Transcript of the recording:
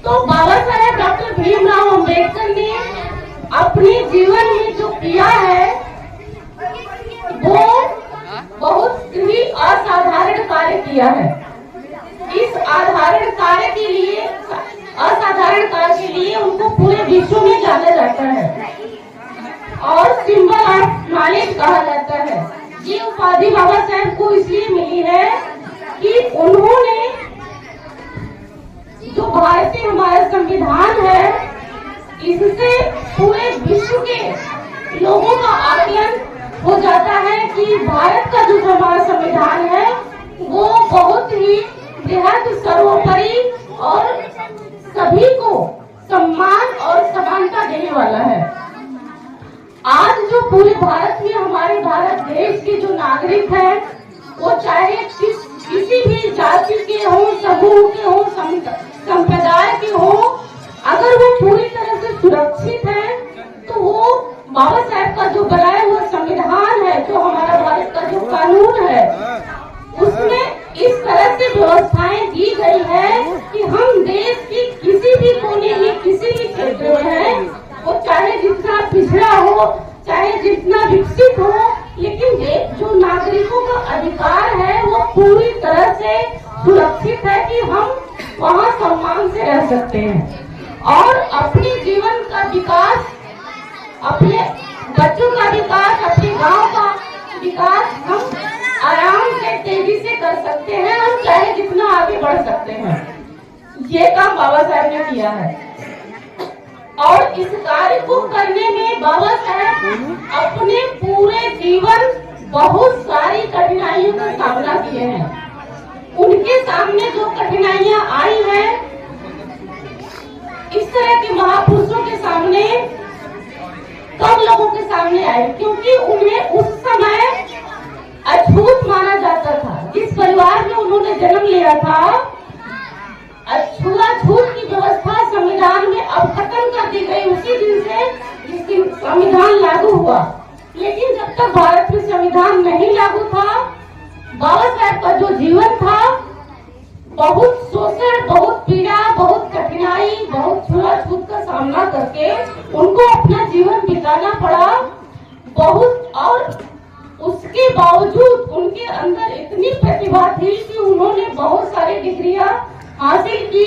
तो बाबा साहेब डॉक्टर भीमराव अंबेडकर ने अपने जीवन में जो किया है वो बहुत ही असाधारण कार्य किया है। इस असाधारण कार्य के लिए उनको पूरे विश्व में जाना जाता है और सिंबल ऑफ नॉलेज कहा जाता है। ये उपाधि बाबा साहेब को इसलिए मिली है कि उन्होंने जो भारतीय हमारा संविधान है इससे पूरे विश्व के लोगों का आकलन हो जाता है कि भारत का जो हमारा संविधान है वो बहुत ही बेहद सर्वोपरि और सभी को सम्मान और समानता देने वाला है। आज जो पूरे भारत में हमारे भारत देश के जो नागरिक हैं वो चाहे किसी भी जाति के हो, समूह के हो, संप्रदाय के हो, अगर वो पूरी तरह से सुरक्षित है तो वो बाबा साहेब का जो बनाया हुआ संविधान है, जो हमारा भारत का जो कानून है, उसमें इस तरह से व्यवस्थाएं दी गई है कि हम देश के किसी भी कोने में, किसी भी क्षेत्र में है, वो चाहे जितना पिछड़ा हो, चाहे जितना विकसित हो, लेकिन जो नागरिकों का अधिकार है वो पूरी तरह से सुरक्षित है कि हम वहाँ सम्मान से रह सकते हैं और अपने जीवन का विकास, अपने बच्चों का विकास, अपने गांव का विकास हम आराम से तेजी से कर सकते हैं। हम चाहे जितना आगे बढ़ सकते हैं। ये काम बाबा साहब ने किया है और इस कार्य को करने में बाबा साहब अपने पूरे जीवन बहुत सारी कठिनाइयों का सामना किए हैं। उनके सामने जो कठिनाइयां आई हैं इस तरह के महापुरुषों के सामने कम लोगों के सामने आए, क्योंकि उन्हें उस समय अछूत माना जाता था। जिस परिवार में उन्होंने जन्म लिया था, छूत की व्यवस्था संविधान में अब खत्म कर दी गई उसी दिन से जिसकी संविधान लागू हुआ। लेकिन जब तक भारत में संविधान नहीं लागू था, बाबा साहब का जो जीवन था बहुत शोषण, बहुत पीड़ा, बहुत कठिनाई, बहुत छूत का सामना करके उनको अपना जीवन बिताना पड़ा बहुत। और उसके बावजूद उनके अंदर इतनी प्रतिभा थी कि उन्होंने बहुत सारी डिग्रियां हासिल की।